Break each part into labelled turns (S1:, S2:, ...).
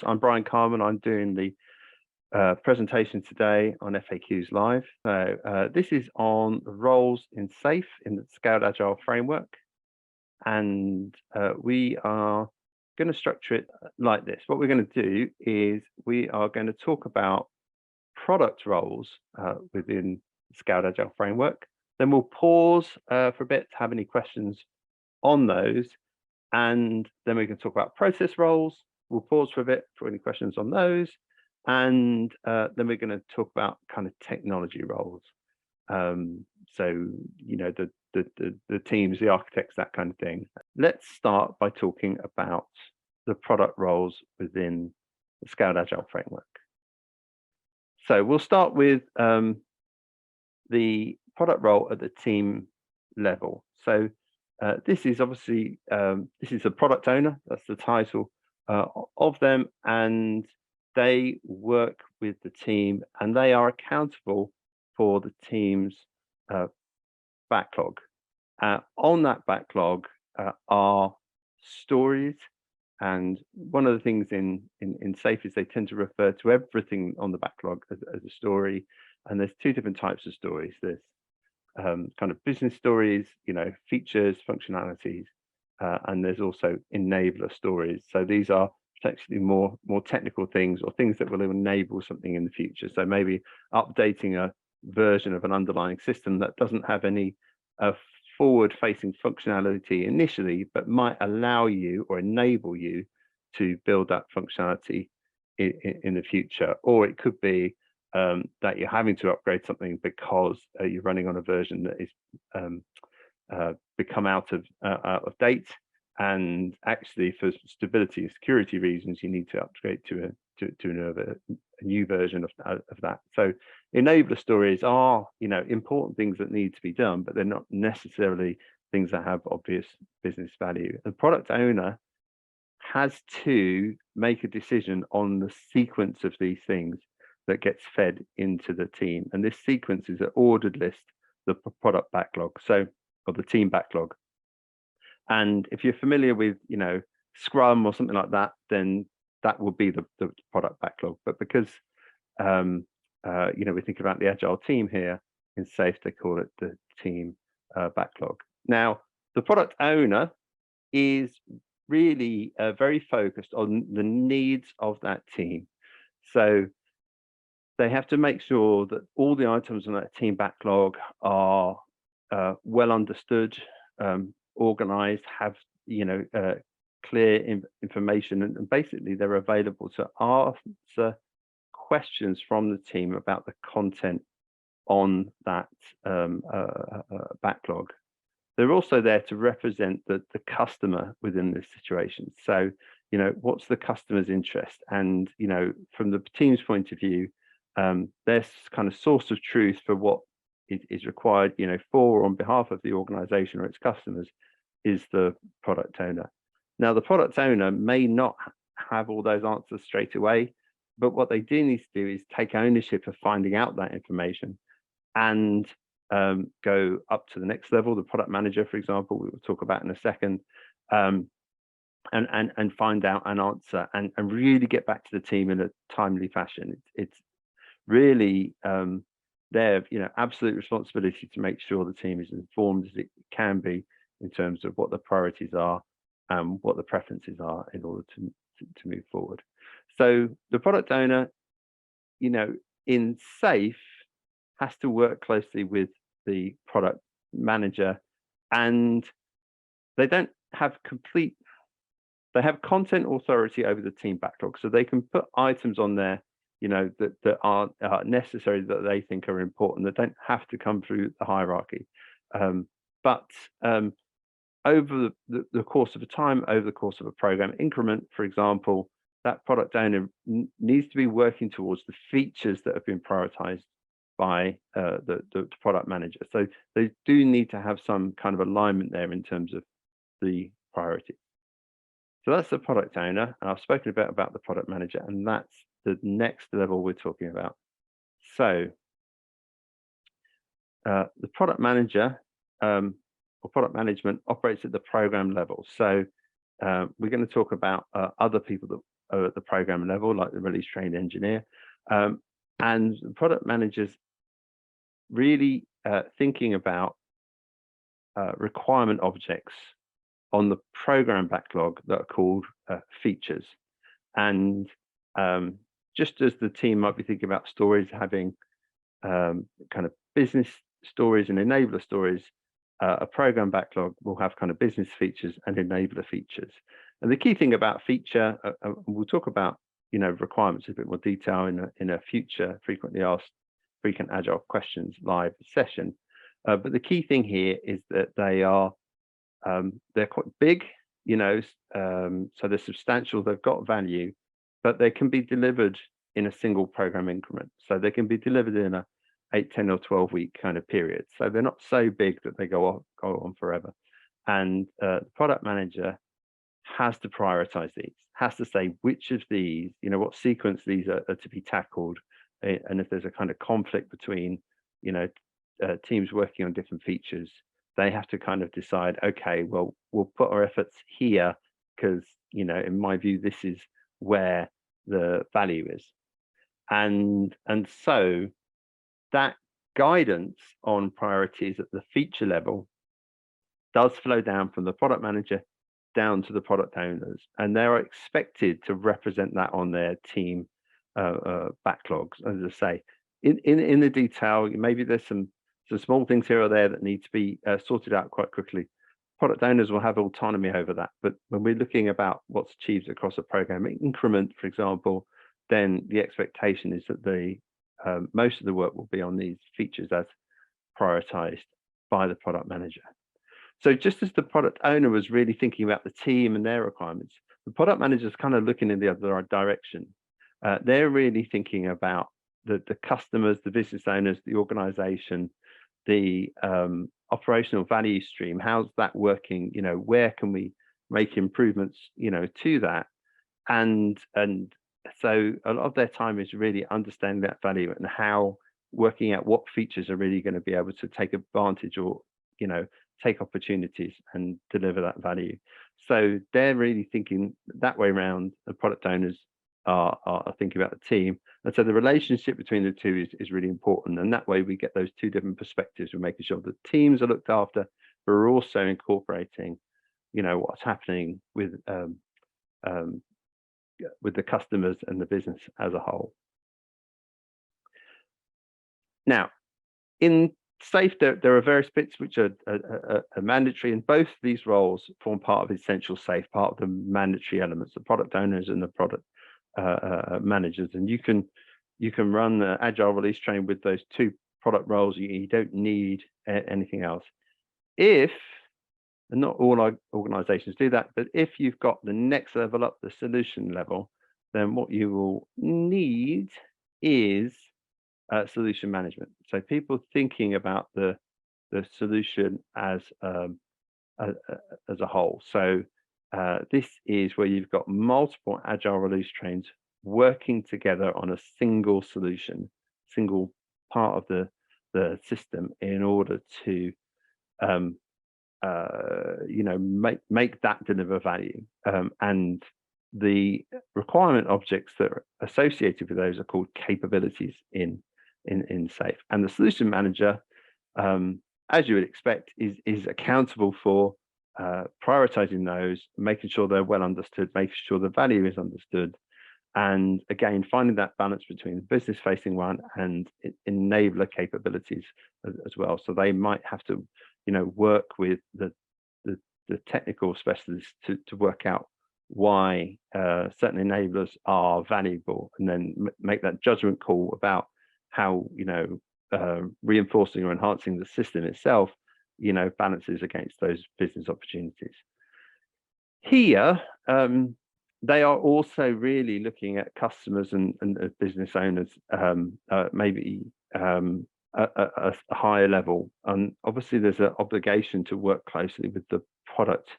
S1: I'm Brian Carman. I'm doing the presentation today on FAQs Live. So this is on roles in SAFe in the Scaled Agile Framework. And we are going to structure it like this. What we're going to do is we are going to talk about product roles within the Scaled Agile Framework. Then we'll pause for a bit to have any questions on those. And then we can talk about process roles. We'll pause for a bit for any questions on those. And then we're going to talk about kind of technology roles. So, you know, the teams, the architects, that kind of thing. Let's start by talking about the product roles within the Scaled Agile Framework. So we'll start with the product role at the team level. So this is obviously, this is a product owner, that's the title of them, and they work with the team and they are accountable for the team's backlog. On that backlog are stories, and one of the things in SAFe is they tend to refer to everything on the backlog as a story, and there's two different types of stories. There's kind of business stories, you know, features, functionalities, and there's also enabler stories. So these are potentially more technical things or things that will enable something in the future. So maybe updating a version of an underlying system that doesn't have any forward-facing functionality initially, but might allow you or enable you to build that functionality in the future. Or it could be that you're having to upgrade something because you're running on a version that is become out of date, and actually for stability and security reasons you need to upgrade to a new version of that. So enabler stories are, you know, important things that need to be done, but they're not necessarily things that have obvious business value. The product owner has to make a decision on the sequence of these things that gets fed into the team, and this sequence is an ordered list, the product backlog, so or the team backlog. And if you're familiar with, you know, Scrum or something like that, then that will be the product backlog. But because you know, we think about the agile team here in SAFe, they call it the team backlog. Now, the product owner is really very focused on the needs of that team. So they have to make sure that all the items on that team backlog are well understood, organized, have, you know, clear information, and basically they're available to answer questions from the team about the content on that backlog. They're also there to represent the customer within this situation. So, you know, what's the customer's interest? And, you know, from the team's point of view, their kind of source of truth for what is required, you know, for or on behalf of the organization or its customers is the product owner. Now, the product owner may not have all those answers straight away, but what they do need to do is take ownership of finding out that information and go up to the next level, the product manager, for example, we will talk about in a second, and find out an answer and really get back to the team in a timely fashion. It's really their, you know, absolute responsibility to make sure the team is informed as it can be in terms of what the priorities are and what the preferences are in order to move forward. So the product owner, you know, in SAFe has to work closely with the product manager, and they don't have they have content authority over the team backlog, so they can put items on there, you know, that are necessary, that they think are important, that don't have to come through the hierarchy. But over the course of a time, over the course of a program increment, for example, that product owner needs to be working towards the features that have been prioritized by the product manager. So they do need to have some kind of alignment there in terms of the priority. So that's the product owner, and I've spoken a bit about the product manager, and that's the next level we're talking about. So the product manager or product management operates at the program level. So we're going to talk about other people that are at the program level, like the release trained engineer, and the product managers really thinking about requirement objects on the program backlog that are called features. And just as the team might be thinking about stories having kind of business stories and enabler stories, a program backlog will have kind of business features and enabler features. And the key thing about feature, we'll talk about requirements in a bit more detail in a future frequently asked frequent agile questions live session. But the key thing here is that they're quite big, so they're substantial, they've got value, but they can be delivered in a single program increment. So they can be delivered in a 8, 10 or 12 week kind of period. So they're not so big that they go on forever. And the product manager has to prioritize these, has to say which of these, what sequence these are to be tackled. And if there's a kind of conflict between, teams working on different features, they have to kind of decide, okay, well, we'll put our efforts here because, in my view, this is where the value is. And so that guidance on priorities at the feature level does flow down from the product manager down to the product owners, and they're expected to represent that on their team backlogs. As I say, in the detail, maybe there's some small things here or there that need to be sorted out quite quickly. Product owners will have autonomy over that, but when we're looking about what's achieved across a program increment, for example, then the expectation is that the most of the work will be on these features as prioritized by the product manager. So just as the product owner was really thinking about the team and their requirements, the product manager is kind of looking in the other direction. They're really thinking about the customers, the business owners, the organization, the operational value stream. How's that working? Where can we make improvements, to that? And so a lot of their time is really understanding that value and how working out what features are really going to be able to take advantage or, take opportunities and deliver that value. So they're really thinking that way around. The product owners are thinking about the team. And so the relationship between the two is really important. And that way we get those two different perspectives. We're making sure the teams are looked after, but we're also incorporating, what's happening with the customers and the business as a whole. Now, in SAFe, there are various bits which are mandatory, and both these roles form part of essential SAFe, part of the mandatory elements, the product owners and the product managers. And you can run the agile release train with those two product roles. You don't need anything else. And not all our organizations do that, but if you've got the next level up, the solution level, then what you will need is solution management. So people thinking about the solution as a whole. So this is where you've got multiple agile release trains working together on a single solution, single part of the system in order to make that deliver value. And the requirement objects that are associated with those are called capabilities in SAFe. And the solution manager, as you would expect, is accountable for prioritizing those, making sure they're well understood, making sure the value is understood, and again finding that balance between the business facing one and enabler capabilities as well. So they might have to work with the technical specialists to work out why certain enablers are valuable, and then make that judgment call about how reinforcing or enhancing the system itself balances against those business opportunities. Here they are also really looking at customers and business owners, maybe a higher level, and obviously there's an obligation to work closely with the product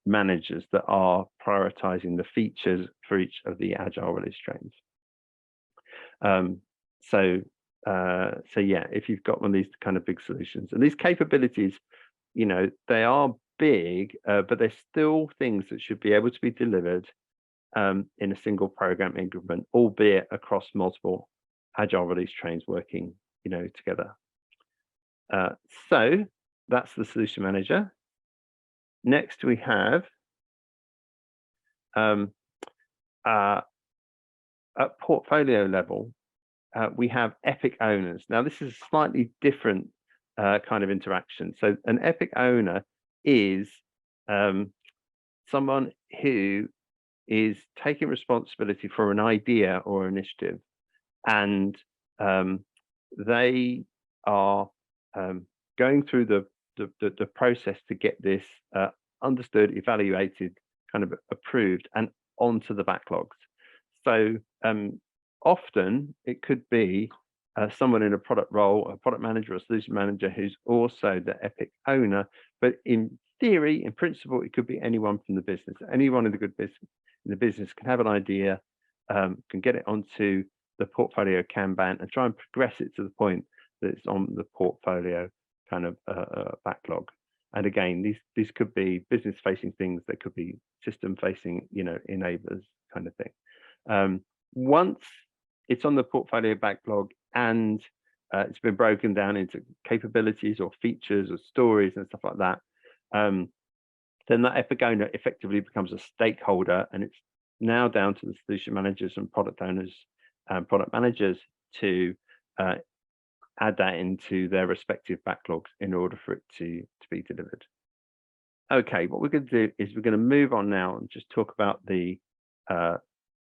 S1: managers that are prioritizing the features for each of the agile release trains. So yeah, if you've got one of these kind of big solutions, and these capabilities, they are big, but they're still things that should be able to be delivered in a single program increment, albeit across multiple agile release trains working, together. So that's the solution manager. Next, we have at portfolio level, we have epic owners. Now, this is a slightly different kind of interaction. So an epic owner is someone who is taking responsibility for an idea or initiative, and they are going through the process to get this understood, evaluated, kind of approved, and onto the backlogs. So often it could be someone in a product role, a product manager or solution manager who's also the epic owner, but in theory, in principle, it could be anyone from the business. Anyone in the business can have an idea, can get it onto the portfolio Kanban and try and progress it to the point that it's on the portfolio kind of backlog. And again, these could be business facing things, they could be system facing, enablers kind of thing. Once it's on the portfolio backlog and it's been broken down into capabilities or features or stories and stuff like that, then that epic owner effectively becomes a stakeholder, and it's now down to the solution managers and product owners and product managers to add that into their respective backlogs in order for it to be delivered. Okay, what we're going to do is we're going to move on now and just talk about the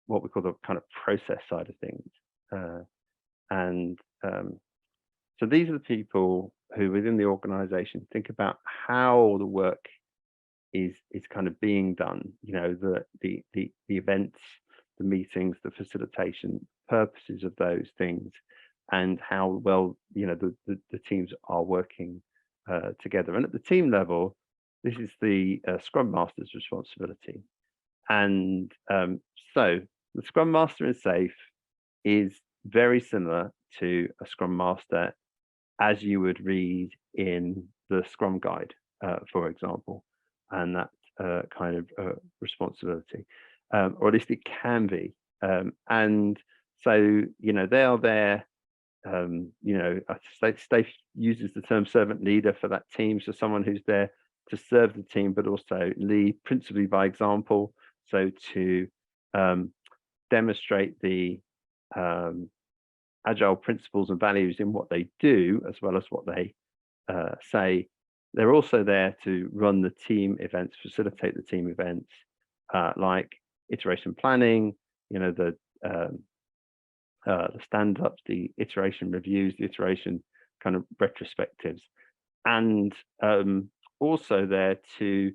S1: what we call the kind of process side of things. So these are the people who within the organization think about how the work is kind of being done, the events, the meetings, the facilitation, purposes of those things, and how well the teams are working together. And at the team level, this is the Scrum Master's responsibility. And so the Scrum Master in SAFe is very similar to a Scrum Master as you would read in the Scrum Guide, for example, and that kind of responsibility, or at least it can be. And so, they are there. SAFe uses the term servant leader for that team, so someone who's there to serve the team, but also lead principally by example. So to demonstrate the agile principles and values in what they do, as well as what they say. They're also there to run the team events, facilitate the team events, like iteration planning, the stand-ups, the iteration reviews, the iteration kind of retrospectives, and also there to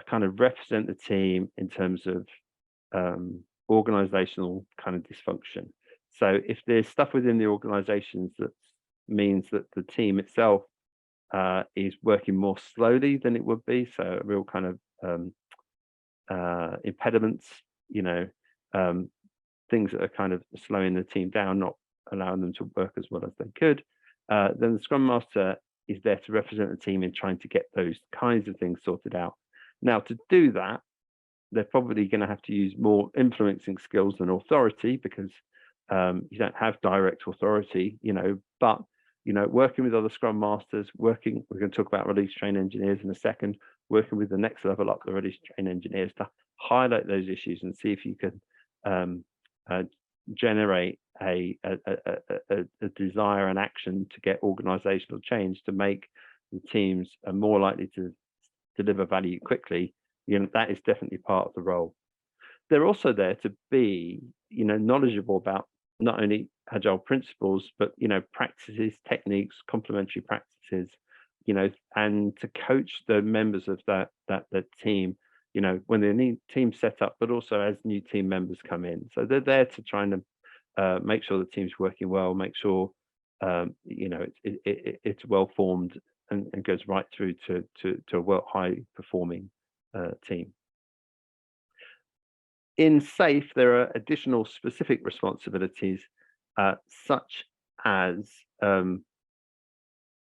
S1: kind of represent the team in terms of organizational kind of dysfunction. So if there's stuff within the organizations that means that the team itself is working more slowly than it would be, so a real kind of impediments, things that are kind of slowing the team down, not allowing them to work as well as they could, then the Scrum Master is there to represent the team in trying to get those kinds of things sorted out. Now, to do that, they're probably going to have to use more influencing skills than authority, because you don't have direct authority, but working with other Scrum Masters, we're going to talk about release train engineers in a second, working with the next level up, the release train engineers, to highlight those issues and see if you can generate a desire and action to get organizational change to make the teams more likely to deliver value quickly. That is definitely part of the role. They're also there to be, knowledgeable about not only agile principles, but practices, techniques, complementary practices, and to coach the members of that team, when they need team set up, but also as new team members come in. So they're there to try and make sure the team's working well, make sure it's well formed and goes right through to a high performing team. In SAFe, there are additional specific responsibilities, such as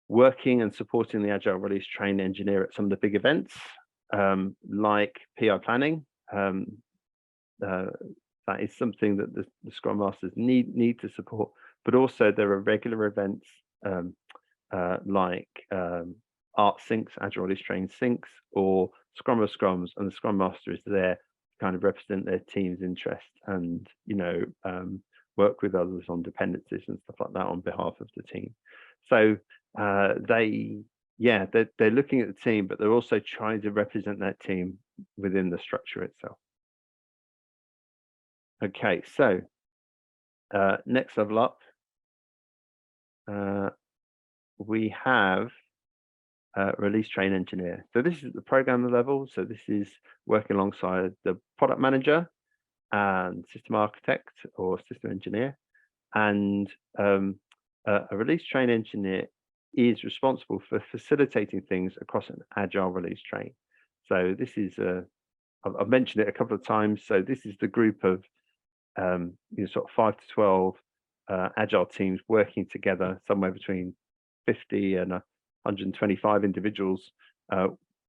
S1: working and supporting the Agile Release Train engineer at some of the big events, like PI planning. that is something that the Scrum Masters need to support. But also there are regular events like art syncs, Agile Release Train syncs, or Scrum of Scrums, and the Scrum Master is there to kind of represent their team's interest and work with others on dependencies and stuff like that on behalf of the team. So they're looking at the team, but they're also trying to represent that team within the structure itself. Okay, so next level up, we have release train engineer. So this is the programmer level. So this is working alongside the product manager and system architect or system engineer. And a release train engineer is responsible for facilitating things across an agile release train. So this is I've mentioned it a couple of times. So this is the group of sort of 5 to 12 agile teams working together, somewhere between 50 and 125 individuals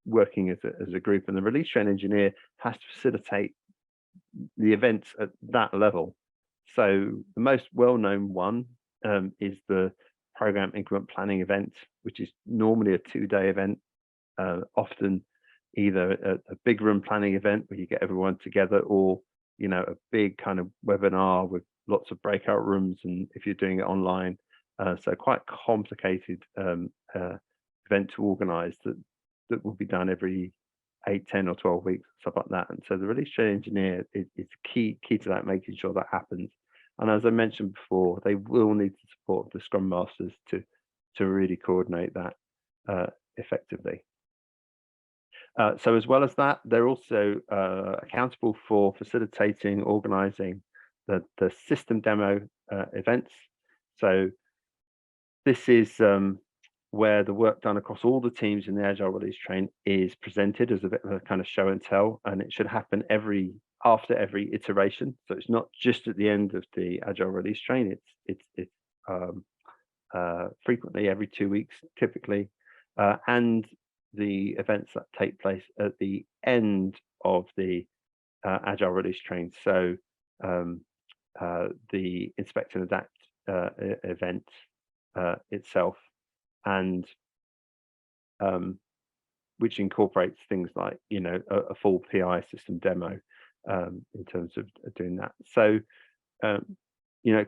S1: working as a group, and the release train engineer has to facilitate the events at that level. So the most well-known one is the program increment planning event, which is normally a 2-day event, often either a big room planning event where you get everyone together, or a big kind of webinar with lots of breakout rooms, and if you're doing it online, so quite complicated event to organize that will be done every 8, 10 or 12 weeks, stuff like that. And so the release train engineer is key to that, making sure that happens. And as I mentioned before, they will need to support the Scrum Masters to really coordinate that effectively. So as well as that, they're also accountable for facilitating, organizing the system demo events. So this is where the work done across all the teams in the Agile Release Train is presented as a bit of a kind of show and tell, and it should happen after every iteration. So it's not just at the end of the Agile Release Train. It's frequently every 2 weeks, typically, and the events that take place at the end of the Agile Release Train. So the inspect and adapt event itself, and which incorporates things like a full PI system demo in terms of doing that. So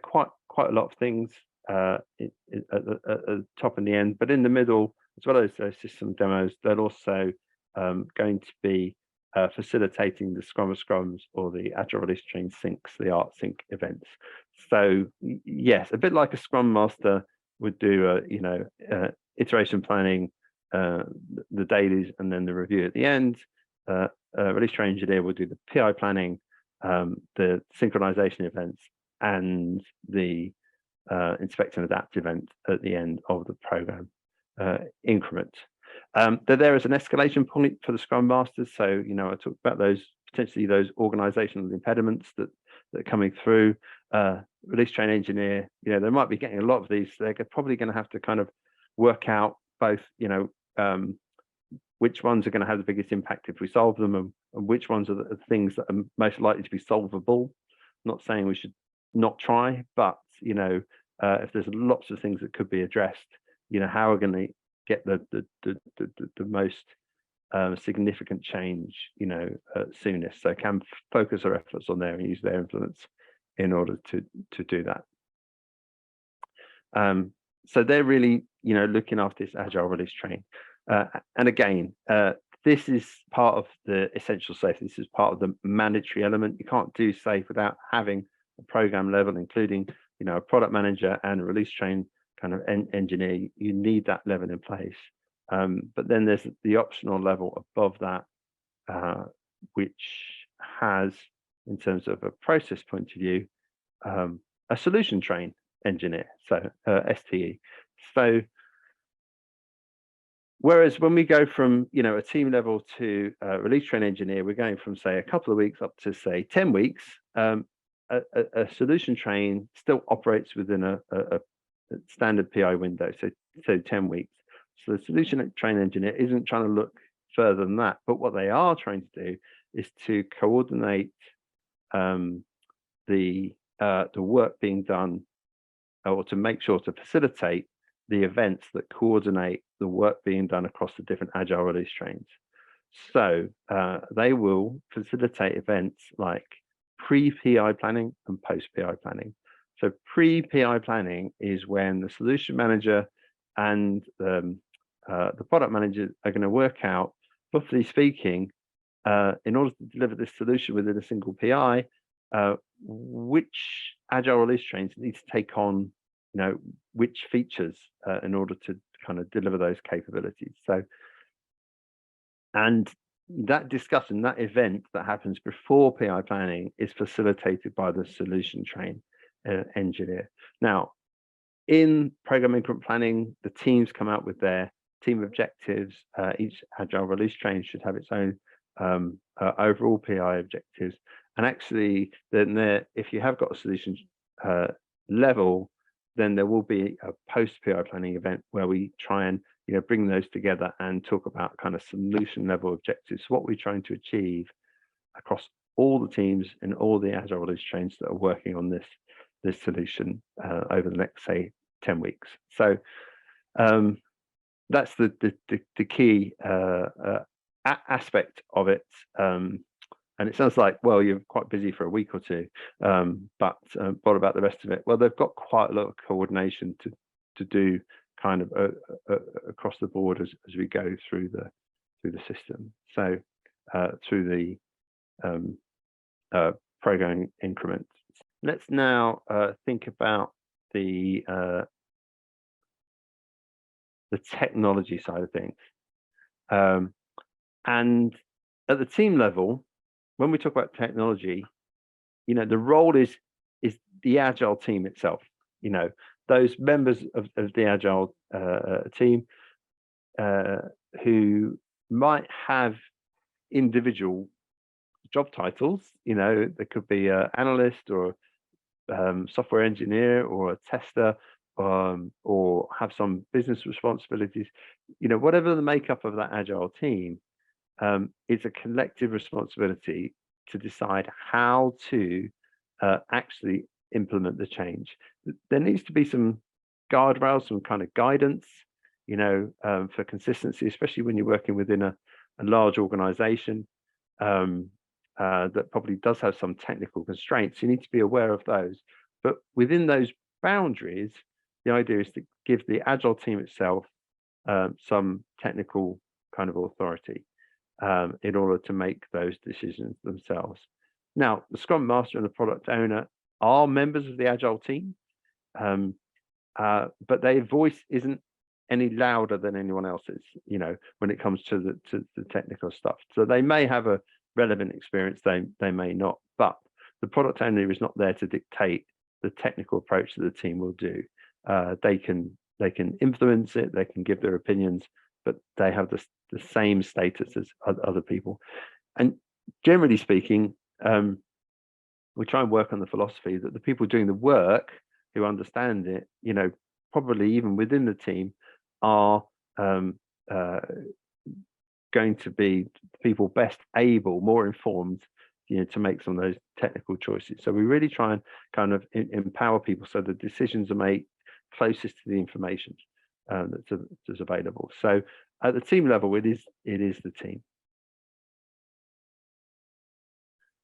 S1: quite a lot of things at the top and the end, but in the middle, as well as those system demos, they're also going to be facilitating the Scrum of Scrums or the Agile Release Train syncs, the art sync events. So yes, a bit like a Scrum Master would do iteration planning, the dailies, and then the review at the end. Release train engineer will do the PI planning, the synchronization events, and the inspect and adapt event at the end of the program increment. They're there as an escalation point for the Scrum Masters. So I talked about potentially those organizational impediments that are coming through. Release train engineer, they might be getting a lot of these. They're probably going to have to kind of work out both which ones are going to have the biggest impact if we solve them, and which ones are the things that are most likely to be solvable. Not saying we should not try, but if there's lots of things that could be addressed, how are we going to get the most significant change soonest? So can focus our efforts on there and use their influence in order to do that. So they're really looking after this Agile Release Train, and again, this is part of the essential SAFe. This is part of the mandatory element. You can't do SAFe without having a program level, including a product manager and a release train kind of engineer. You need that level in place, but then there's the optional level above that, which has, in terms of a process point of view, a solution train engineer, so STE. So whereas when we go from a team level to a release train engineer, we're going from say a couple of weeks up to say 10 weeks. A solution train still operates within a standard PI window, so 10 weeks. So the solution train engineer isn't trying to look further than that, but what they are trying to do is to coordinate the work being done, or to make sure to facilitate the events that coordinate the work being done across the different agile release trains. So they will facilitate events like pre-PI planning and post-PI planning. So pre-PI planning is when the solution manager and the product manager are going to work out, roughly speaking, in order to deliver this solution within a single PI, which agile release trains need to take on, which features in order to kind of deliver those capabilities. So, and that discussion, that event that happens before PI planning is facilitated by the solution train engineer. Now, in program increment planning, the teams come out with their team objectives. Each agile release train should have its own overall PI objectives. And actually, then if you have got a solution level, then there will be a post-PI planning event where we try and bring those together and talk about kind of solution level objectives. So what we're trying to achieve across all the teams and all the agile release trains that are working on this solution over the next, say, 10 weeks. So that's the key aspect of it. And it sounds like, well, you're quite busy for a week or two, but what about the rest of it? Well, they've got quite a lot of coordination to do kind of across the board as we go through the system. So through the programming increments. Let's now think about the technology side of things. And at the team level, when we talk about technology, the role is the agile team itself. Those members of the agile team who might have individual job titles. There could be an analyst or software engineer or a tester, or have some business responsibilities. Whatever the makeup of that agile team, it's a collective responsibility to decide how to actually implement the change. There needs to be some guardrails, some kind of guidance, for consistency, especially when you're working within a large organization that probably does have some technical constraints. You need to be aware of those. But within those boundaries, the idea is to give the agile team itself some technical kind of authority in order to make those decisions themselves. Now, the Scrum Master and the product owner are members of the agile team, but their voice isn't any louder than anyone else's, when it comes to the technical stuff. So they may have a relevant experience, they may not, but the product owner is not there to dictate the technical approach that the team will do. They can influence it, they can give their opinions, but they have the same status as other people. And generally speaking, we try and work on the philosophy that the people doing the work who understand it, probably even within the team, are going to be people best able, more informed, to make some of those technical choices. So we really try and kind of empower people so the decisions are made closest to the information that's available. So at the team level, it is the team.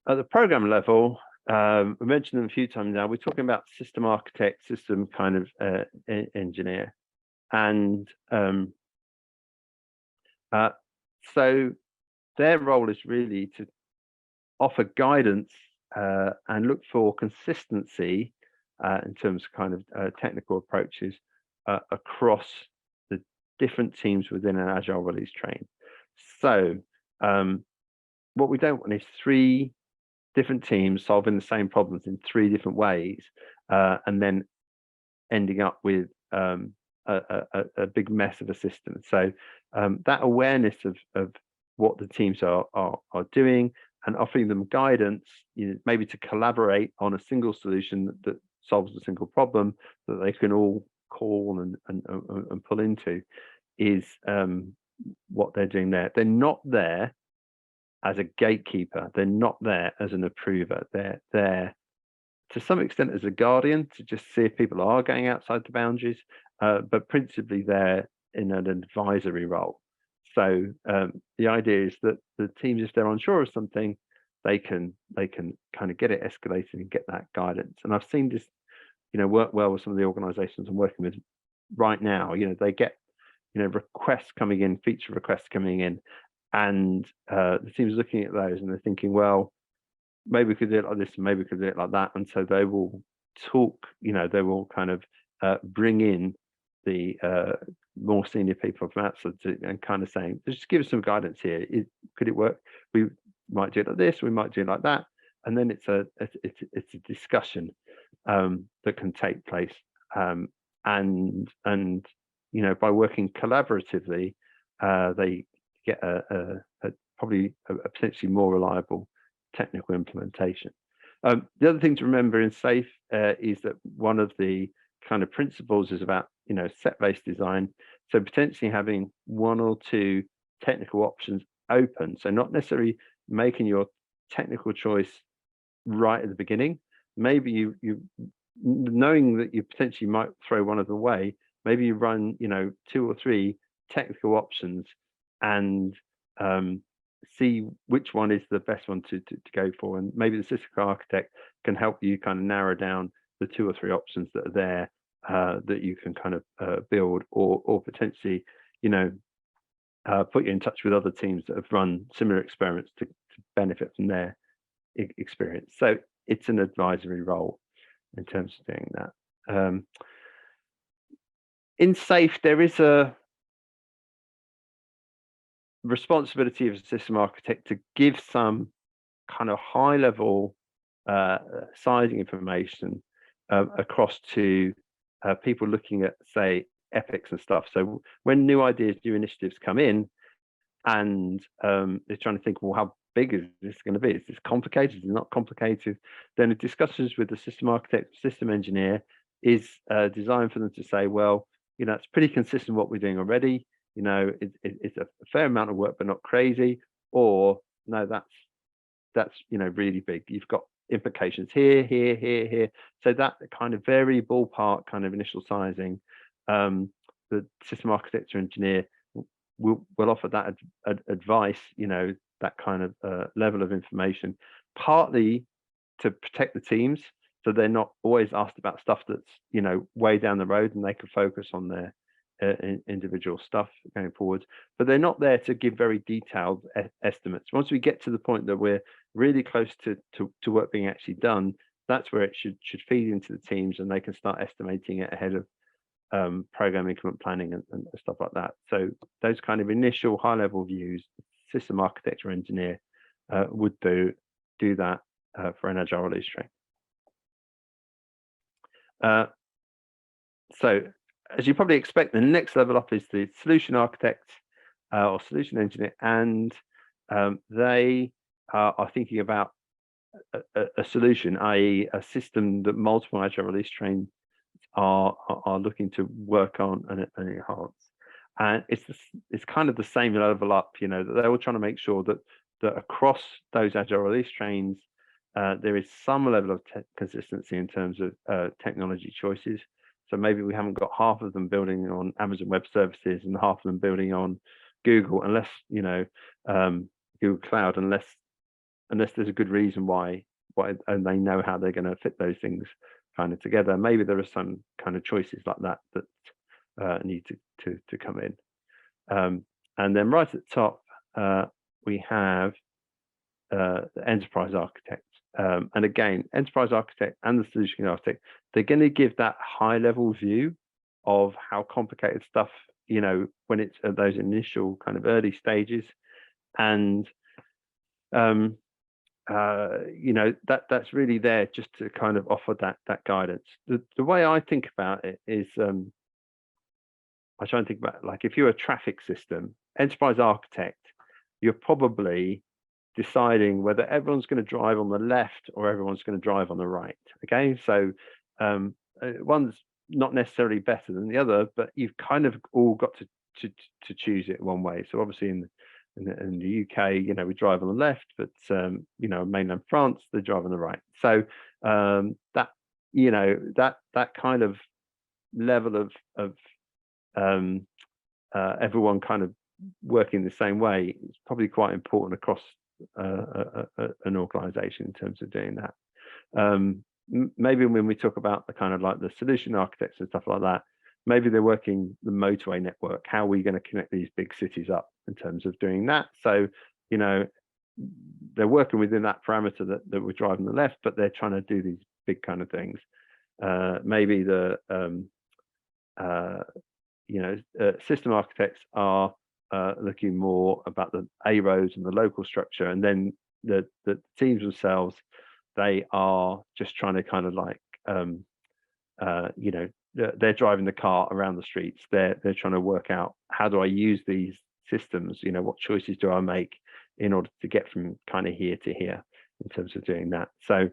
S1: At the program level, we mentioned them a few times now. We're talking about system architect, system kind of engineer, and so their role is really to offer guidance and look for consistency in terms of kind of technical approaches across the different teams within an agile release train. So what we don't want is 3 different teams solving the same problems in 3 different ways, and then ending up with a big mess of a system. So that awareness of what the teams are doing and offering them guidance, maybe to collaborate on a single solution that solves a single problem that they can all call and pull into, is what they're doing there. They're not there as a gatekeeper. They're not there as an approver. They're there to some extent as a guardian to just see if people are going outside the boundaries, but principally they're in an advisory role. So the idea is that the teams, if they're unsure of something, they can kind of get it escalated and get that guidance. And I've seen this, work well with some of the organisations I'm working with right now. They get requests coming in, feature requests coming in, and the team's looking at those and they're thinking, well, maybe we could do it like this and maybe we could do it like that. And so they will talk, they will kind of bring in the more senior people from outside and kind of saying, just give us some guidance here. Could it work? We might do it like this, we might do it like that. And then it's a discussion that can take place. And by working collaboratively, they get probably a potentially more reliable technical implementation. The other thing to remember in SAFe is that one of the kind of principles is about set-based design. So potentially having one or two technical options open. So not necessarily making your technical choice right at the beginning. Maybe you knowing that you potentially might throw one of them away. Maybe you run 2 or 3 technical options and see which one is the best one to go for, and maybe the system architect can help you kind of narrow down the 2 or 3 options that are there that you can kind of build, or potentially put you in touch with other teams that have run similar experiments to benefit from their experience. So it's an advisory role in terms of doing that. In SAFe, there is a responsibility of a system architect to give some kind of high level sizing information across to people looking at, say, epics and stuff. So when new ideas, new initiatives come in, and they're trying to think, well, how big is this going to be? Is this complicated? Is it not complicated? Then the discussions with the system architect, system engineer is designed for them to say, well, it's pretty consistent what we're doing already. It's a fair amount of work, but not crazy. Or no, that's really big. You've got implications here, here, here, here. So that kind of very ballpark kind of initial sizing, the system architecture engineer will offer that advice, that kind of level of information, partly to protect the teams, so they're not always asked about stuff that's way down the road, and they can focus on their individual stuff going forward. But they're not there to give very detailed estimates. Once we get to the point that we're really close to work being actually done, that's where it should feed into the teams, and they can start estimating it ahead of program increment planning and stuff like that. So those kind of initial high level views, system architecture engineer would do that for an agile release train. So as you probably expect, the next level up is the solution architect or solution engineer, and they are thinking about a solution, i.e. a system that multiple agile release trains are looking to work on and enhance. And it's kind of the same level up, that they're all trying to make sure that across those agile release trains there is some level of consistency in terms of technology choices. So maybe we haven't got half of them building on Amazon Web Services and half of them building on Google, unless Google Cloud, unless there's a good reason why, and they know how they're going to fit those things kind of together. Maybe there are some kind of choices like that need to come in. And then right at the top, we have the enterprise architect. And again, enterprise architect and the solution architect, they're going to give that high level view of how complicated stuff, when it's at those initial kind of early stages. And that's really there just to kind of offer that guidance. The way I think about it is, I try and think about, like, if you're a traffic system, enterprise architect, you're probably deciding whether everyone's going to drive on the left or everyone's going to drive on the right. Okay, so one's not necessarily better than the other, but you've kind of all got to choose it one way. So obviously in in the UK, you know, we drive on the left, but you know, mainland France, they drive on the right. So that, you know, that kind of level of everyone kind of working the same way is probably quite important across an organization in terms of doing that. Maybe when we talk about the kind of like the solution architects and stuff like that, maybe they're working the motorway network. How are we going to connect these big cities up in terms of doing that? So, you know, they're working within that parameter that we're driving the left, but they're trying to do these big kind of things. Maybe the you know, system architects are looking more about the A roads and the local structure, and then the teams themselves, they are just trying to kind of like you know, they're driving the car around the streets. They're trying to work out, how do I use these systems? You know, what choices do I make in order to get from kind of here to here in terms of doing that? So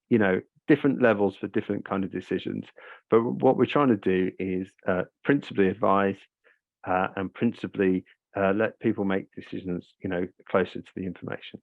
S1: you know, different levels for different kind of decisions. But what we're trying to do is principally advise and principally let people make decisions, you know, closer to the information.